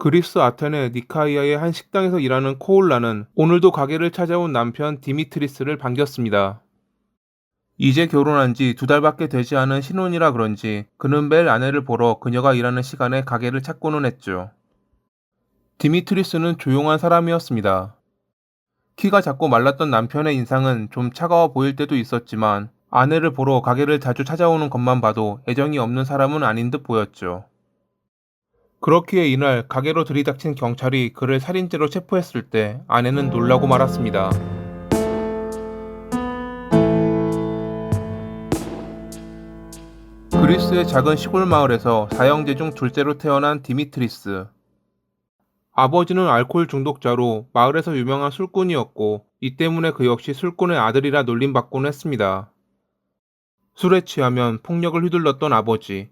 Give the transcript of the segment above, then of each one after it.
그리스 아테네 니카이아의 한 식당에서 일하는 코올라는 오늘도 가게를 찾아온 남편 디미트리스를 반겼습니다. 이제 결혼한 지 2달밖에 되지 않은 신혼이라 그런지 그는 매일 아내를 보러 그녀가 일하는 시간에 가게를 찾고는 했죠. 디미트리스는 조용한 사람이었습니다. 키가 작고 말랐던 남편의 인상은 좀 차가워 보일 때도 있었지만 아내를 보러 가게를 자주 찾아오는 것만 봐도 애정이 없는 사람은 아닌 듯 보였죠. 그렇기에 이날 가게로 들이닥친 경찰이 그를 살인죄로 체포했을 때 아내는 놀라고 말았습니다. 그리스의 작은 시골 마을에서 사형제 중 둘째로 태어난 디미트리스. 아버지는 알코올 중독자로 마을에서 유명한 술꾼이었고 이 때문에 그 역시 술꾼의 아들이라 놀림받곤 했습니다. 술에 취하면 폭력을 휘둘렀던 아버지,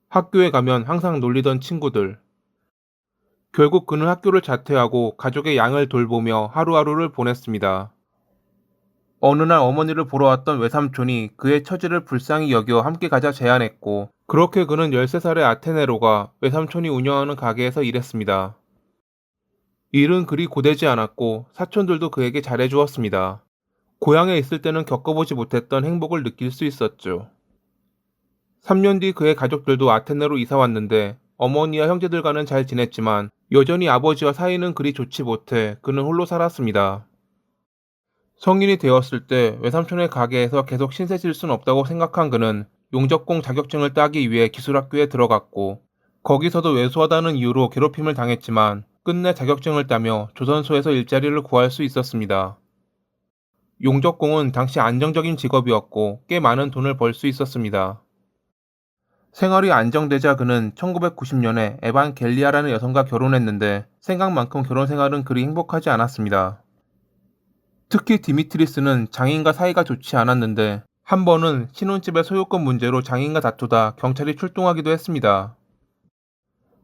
학교에 가면 항상 놀리던 친구들. 결국 그는 학교를 자퇴하고 가족의 양을 돌보며 하루하루를 보냈습니다. 어느 날 어머니를 보러 왔던 외삼촌이 그의 처지를 불쌍히 여겨 함께 가자 제안했고, 그렇게 그는 13살의 아테네로가 외삼촌이 운영하는 가게에서 일했습니다. 일은 그리 고되지 않았고 사촌들도 그에게 잘해주었습니다. 고향에 있을 때는 겪어보지 못했던 행복을 느낄 수 있었죠. 3년 뒤 그의 가족들도 아테네로 이사 왔는데 어머니와 형제들과는 잘 지냈지만 여전히 아버지와 사이는 그리 좋지 못해 그는 홀로 살았습니다. 성인이 되었을 때 외삼촌의 가게에서 계속 신세질 순 없다고 생각한 그는 용접공 자격증을 따기 위해 기술학교에 들어갔고, 거기서도 왜소하다는 이유로 괴롭힘을 당했지만 끝내 자격증을 따며 조선소에서 일자리를 구할 수 있었습니다. 용접공은 당시 안정적인 직업이었고 꽤 많은 돈을 벌 수 있었습니다. 생활이 안정되자 그는 1990년에 에반 겔리아라는 여성과 결혼했는데 생각만큼 결혼 생활은 그리 행복하지 않았습니다. 특히 디미트리스는 장인과 사이가 좋지 않았는데 한 번은 신혼집의 소유권 문제로 장인과 다투다 경찰이 출동하기도 했습니다.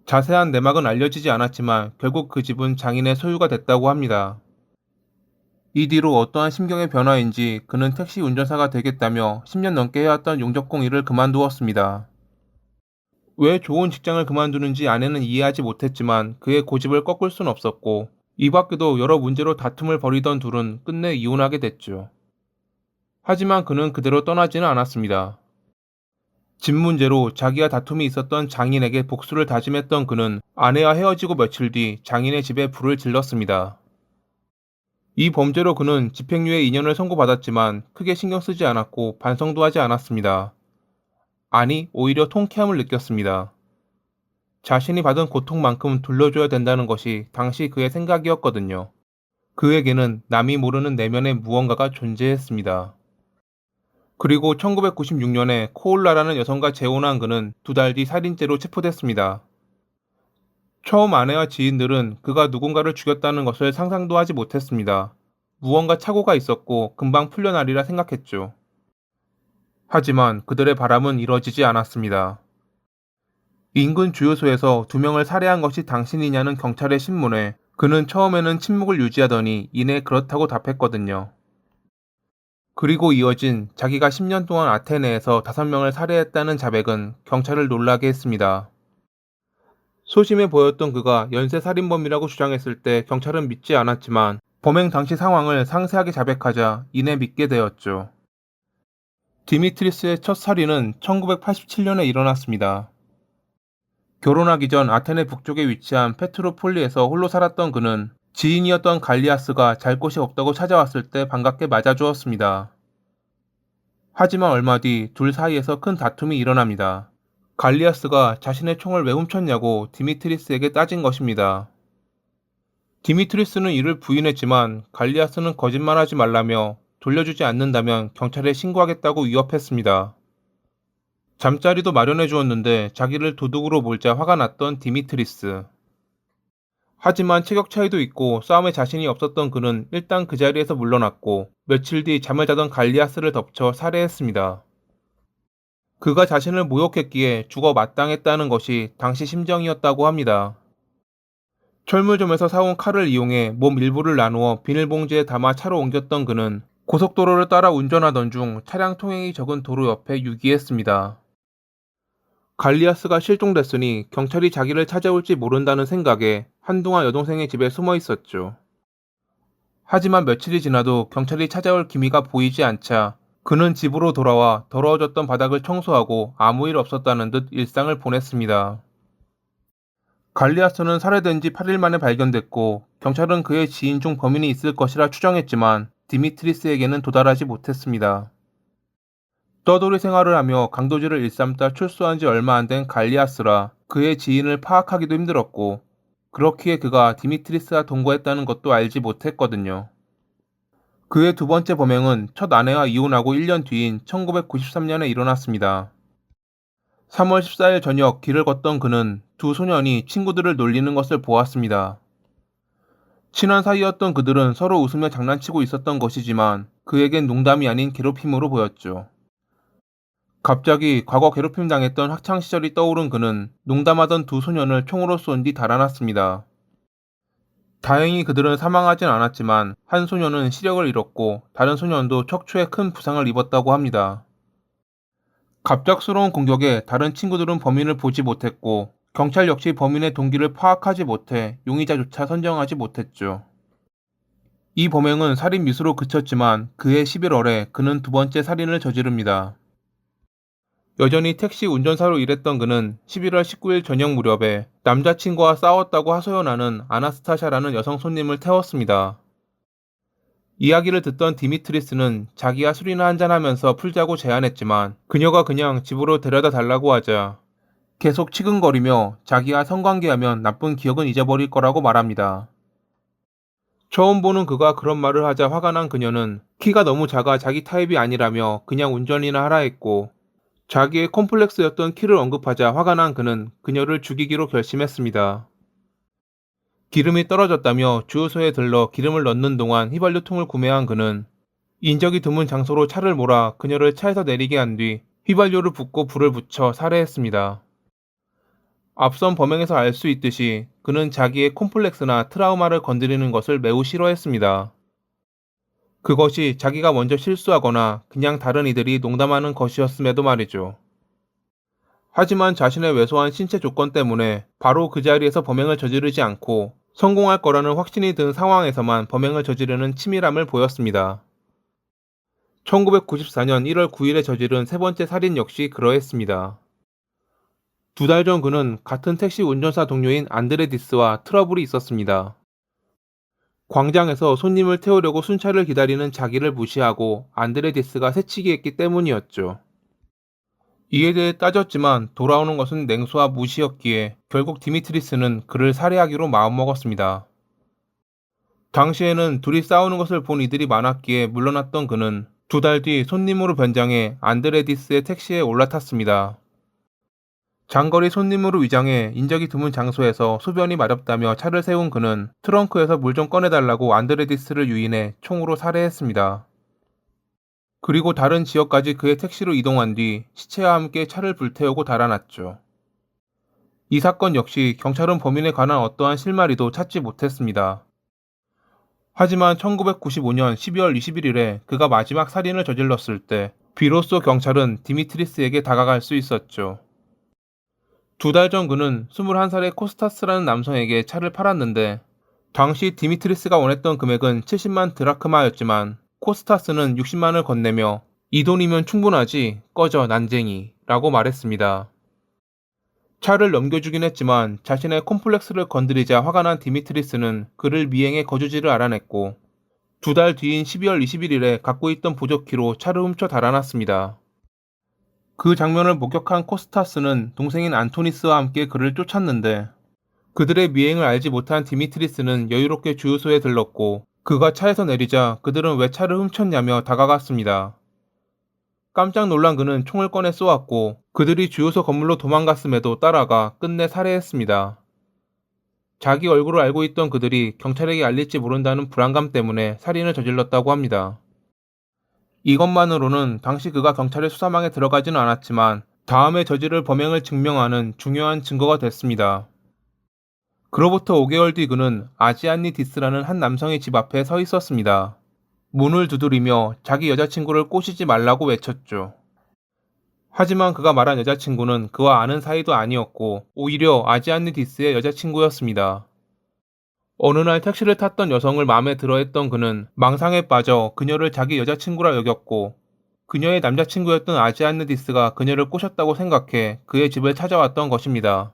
자세한 내막은 알려지지 않았지만 결국 그 집은 장인의 소유가 됐다고 합니다. 이 뒤로 어떠한 심경의 변화인지 그는 택시 운전사가 되겠다며 10년 넘게 해왔던 용접공 일을 그만두었습니다. 왜 좋은 직장을 그만두는지 아내는 이해하지 못했지만 그의 고집을 꺾을 순 없었고, 이 밖에도 여러 문제로 다툼을 벌이던 둘은 끝내 이혼하게 됐죠. 하지만 그는 그대로 떠나지는 않았습니다. 집 문제로 자기와 다툼이 있었던 장인에게 복수를 다짐했던 그는 아내와 헤어지고 며칠 뒤 장인의 집에 불을 질렀습니다. 이 범죄로 그는 집행유예 2년을 선고받았지만 크게 신경 쓰지 않았고 반성도 하지 않았습니다. 아니, 오히려 통쾌함을 느꼈습니다. 자신이 받은 고통만큼 돌려줘야 된다는 것이 당시 그의 생각이었거든요. 그에게는 남이 모르는 내면의 무언가가 존재했습니다. 그리고 1996년에 코올라라는 여성과 재혼한 그는 2달 뒤 살인죄로 체포됐습니다. 처음 아내와 지인들은 그가 누군가를 죽였다는 것을 상상도 하지 못했습니다. 무언가 착오가 있었고 금방 풀려나리라 생각했죠. 하지만 그들의 바람은 이뤄지지 않았습니다. 인근 주유소에서 2명을 살해한 것이 당신이냐는 경찰의 신문에 그는 처음에는 침묵을 유지하더니 이내 그렇다고 답했거든요. 그리고 이어진 자기가 10년 동안 아테네에서 5명을 살해했다는 자백은 경찰을 놀라게 했습니다. 소심해 보였던 그가 연쇄 살인범이라고 주장했을 때 경찰은 믿지 않았지만 범행 당시 상황을 상세하게 자백하자 이내 믿게 되었죠. 디미트리스의 첫 살인은 1987년에 일어났습니다. 결혼하기 전 아테네 북쪽에 위치한 페트로폴리에서 홀로 살았던 그는 지인이었던 갈리아스가 잘 곳이 없다고 찾아왔을 때 반갑게 맞아주었습니다. 하지만 얼마 뒤 둘 사이에서 큰 다툼이 일어납니다. 갈리아스가 자신의 총을 왜 훔쳤냐고 디미트리스에게 따진 것입니다. 디미트리스는 이를 부인했지만 갈리아스는 거짓말하지 말라며 돌려주지 않는다면 경찰에 신고하겠다고 위협했습니다. 잠자리도 마련해 주었는데 자기를 도둑으로 몰자 화가 났던 디미트리스. 하지만 체격 차이도 있고 싸움에 자신이 없었던 그는 일단 그 자리에서 물러났고 며칠 뒤 잠을 자던 갈리아스를 덮쳐 살해했습니다. 그가 자신을 모욕했기에 죽어 마땅했다는 것이 당시 심정이었다고 합니다. 철물점에서 사온 칼을 이용해 몸 일부를 나누어 비닐봉지에 담아 차로 옮겼던 그는 고속도로를 따라 운전하던 중 차량 통행이 적은 도로 옆에 유기했습니다. 갈리아스가 실종됐으니 경찰이 자기를 찾아올지 모른다는 생각에 한동안 여동생의 집에 숨어 있었죠. 하지만 며칠이 지나도 경찰이 찾아올 기미가 보이지 않자 그는 집으로 돌아와 더러워졌던 바닥을 청소하고 아무 일 없었다는 듯 일상을 보냈습니다. 갈리아스는 살해된 지 8일 만에 발견됐고 경찰은 그의 지인 중 범인이 있을 것이라 추정했지만 디미트리스에게는 도달하지 못했습니다. 떠돌이 생활을 하며 강도질을 일삼다 출소한 지 얼마 안 된 갈리아스라 그의 지인을 파악하기도 힘들었고 그렇기에 그가 디미트리스와 동거했다는 것도 알지 못했거든요. 그의 두 번째 범행은 첫 아내와 이혼하고 1년 뒤인 1993년에 일어났습니다. 3월 14일 저녁 길을 걷던 그는 두 소년이 친구들을 놀리는 것을 보았습니다. 친한 사이였던 그들은 서로 웃으며 장난치고 있었던 것이지만 그에겐 농담이 아닌 괴롭힘으로 보였죠. 갑자기 과거 괴롭힘 당했던 학창시절이 떠오른 그는 농담하던 두 소년을 총으로 쏜 뒤 달아났습니다. 다행히 그들은 사망하진 않았지만 한 소년은 시력을 잃었고 다른 소년도 척추에 큰 부상을 입었다고 합니다. 갑작스러운 공격에 다른 친구들은 범인을 보지 못했고 경찰 역시 범인의 동기를 파악하지 못해 용의자조차 선정하지 못했죠. 이 범행은 살인 미수로 그쳤지만 그해 11월에 그는 두 번째 살인을 저지릅니다. 여전히 택시 운전사로 일했던 그는 11월 19일 저녁 무렵에 남자친구와 싸웠다고 하소연하는 아나스타샤라는 여성 손님을 태웠습니다. 이야기를 듣던 디미트리스는 자기와 술이나 한잔하면서 풀자고 제안했지만 그녀가 그냥 집으로 데려다 달라고 하자 계속 치근거리며 자기와 성관계하면 나쁜 기억은 잊어버릴 거라고 말합니다. 처음 보는 그가 그런 말을 하자 화가 난 그녀는 키가 너무 작아 자기 타입이 아니라며 그냥 운전이나 하라 했고 자기의 콤플렉스였던 키를 언급하자 화가 난 그는 그녀를 죽이기로 결심했습니다. 기름이 떨어졌다며 주유소에 들러 기름을 넣는 동안 휘발유통을 구매한 그는 인적이 드문 장소로 차를 몰아 그녀를 차에서 내리게 한 뒤 휘발유를 붓고 불을 붙여 살해했습니다. 앞선 범행에서 알 수 있듯이 그는 자기의 콤플렉스나 트라우마를 건드리는 것을 매우 싫어했습니다. 그것이 자기가 먼저 실수하거나 그냥 다른 이들이 농담하는 것이었음에도 말이죠. 하지만 자신의 왜소한 신체 조건 때문에 바로 그 자리에서 범행을 저지르지 않고 성공할 거라는 확신이 든 상황에서만 범행을 저지르는 치밀함을 보였습니다. 1994년 1월 9일에 저지른 세 번째 살인 역시 그러했습니다. 두 달 전 그는 같은 택시 운전사 동료인 안드레디스와 트러블이 있었습니다. 광장에서 손님을 태우려고 순찰을 기다리는 자기를 무시하고 안드레디스가 새치기했기 때문이었죠. 이에 대해 따졌지만 돌아오는 것은 냉소와 무시였기에 결국 디미트리스는 그를 살해하기로 마음먹었습니다. 당시에는 둘이 싸우는 것을 본 이들이 많았기에 물러났던 그는 두 달 뒤 손님으로 변장해 안드레디스의 택시에 올라탔습니다. 장거리 손님으로 위장해 인적이 드문 장소에서 소변이 마렵다며 차를 세운 그는 트렁크에서 물 좀 꺼내달라고 안드레디스를 유인해 총으로 살해했습니다. 그리고 다른 지역까지 그의 택시로 이동한 뒤 시체와 함께 차를 불태우고 달아났죠. 이 사건 역시 경찰은 범인에 관한 어떠한 실마리도 찾지 못했습니다. 하지만 1995년 12월 21일에 그가 마지막 살인을 저질렀을 때 비로소 경찰은 디미트리스에게 다가갈 수 있었죠. 두 달 전 그는 21살의 코스타스라는 남성에게 차를 팔았는데 당시 디미트리스가 원했던 금액은 70만 드라크마였지만 코스타스는 60만을 건네며 이 돈이면 충분하지 꺼져 난쟁이 라고 말했습니다. 차를 넘겨주긴 했지만 자신의 콤플렉스를 건드리자 화가 난 디미트리스는 그를 미행해 거주지를 알아냈고 두 달 뒤인 12월 21일에 갖고 있던 보조키로 차를 훔쳐 달아났습니다. 그 장면을 목격한 코스타스는 동생인 안토니스와 함께 그를 쫓았는데 그들의 미행을 알지 못한 디미트리스는 여유롭게 주유소에 들렀고 그가 차에서 내리자 그들은 왜 차를 훔쳤냐며 다가갔습니다. 깜짝 놀란 그는 총을 꺼내 쏘았고 그들이 주유소 건물로 도망갔음에도 따라가 끝내 살해했습니다. 자기 얼굴을 알고 있던 그들이 경찰에게 알릴지 모른다는 불안감 때문에 살인을 저질렀다고 합니다. 이것만으로는 당시 그가 경찰의 수사망에 들어가지는 않았지만 다음에 저지를 범행을 증명하는 중요한 증거가 됐습니다. 그로부터 5개월 뒤 그는 아지안니 디스라는 한 남성의 집 앞에 서 있었습니다. 문을 두드리며 자기 여자친구를 꼬시지 말라고 외쳤죠. 하지만 그가 말한 여자친구는 그와 아는 사이도 아니었고 오히려 아지안니디스의 여자친구였습니다. 어느 날 택시를 탔던 여성을 마음에 들어했던 그는 망상에 빠져 그녀를 자기 여자친구라 여겼고 그녀의 남자친구였던 아지안느디스가 그녀를 꼬셨다고 생각해 그의 집을 찾아왔던 것입니다.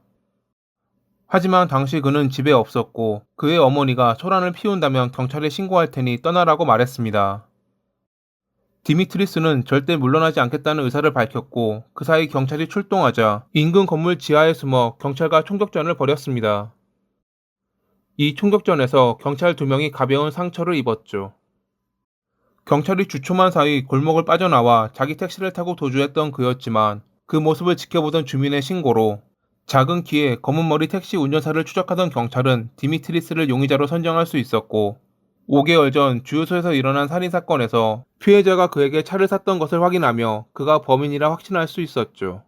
하지만 당시 그는 집에 없었고 그의 어머니가 소란을 피운다면 경찰에 신고할 테니 떠나라고 말했습니다. 디미트리스는 절대 물러나지 않겠다는 의사를 밝혔고 그 사이 경찰이 출동하자 인근 건물 지하에 숨어 경찰과 총격전을 벌였습니다. 이 총격전에서 경찰 2명이 가벼운 상처를 입었죠. 경찰이 주춤한 사이 골목을 빠져나와 자기 택시를 타고 도주했던 그였지만 그 모습을 지켜보던 주민의 신고로 작은 키에 검은 머리 택시 운전사를 추적하던 경찰은 디미트리스를 용의자로 선정할 수 있었고 5개월 전 주유소에서 일어난 살인사건에서 피해자가 그에게 차를 샀던 것을 확인하며 그가 범인이라 확신할 수 있었죠.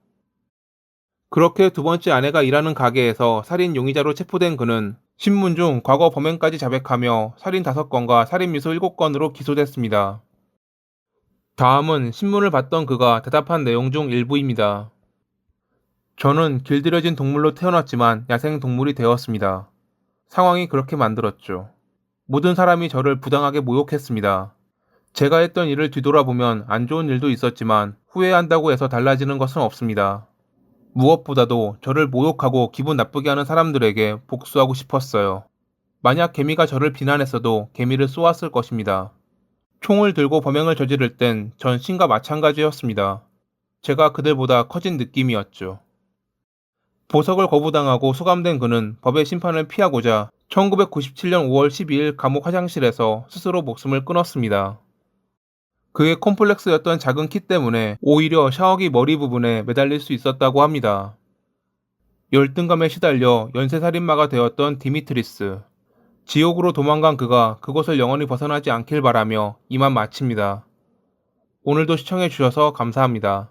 그렇게 두 번째 아내가 일하는 가게에서 살인 용의자로 체포된 그는 신문 중 과거 범행까지 자백하며 살인 5건과 살인미수 7건으로 기소됐습니다. 다음은 신문을 봤던 그가 대답한 내용 중 일부입니다. 저는 길들여진 동물로 태어났지만 야생동물이 되었습니다. 상황이 그렇게 만들었죠. 모든 사람이 저를 부당하게 모욕했습니다. 제가 했던 일을 뒤돌아보면 안 좋은 일도 있었지만 후회한다고 해서 달라지는 것은 없습니다. 무엇보다도 저를 모욕하고 기분 나쁘게 하는 사람들에게 복수하고 싶었어요. 만약 개미가 저를 비난했어도 개미를 쏘았을 것입니다. 총을 들고 범행을 저지를 땐 전 신과 마찬가지였습니다. 제가 그들보다 커진 느낌이었죠. 보석을 거부당하고 수감된 그는 법의 심판을 피하고자 1997년 5월 12일 감옥 화장실에서 스스로 목숨을 끊었습니다. 그의 콤플렉스였던 작은 키 때문에 오히려 샤워기 머리 부분에 매달릴 수 있었다고 합니다. 열등감에 시달려 연쇄살인마가 되었던 디미트리스. 지옥으로 도망간 그가 그곳을 영원히 벗어나지 않길 바라며 이만 마칩니다. 오늘도 시청해주셔서 감사합니다.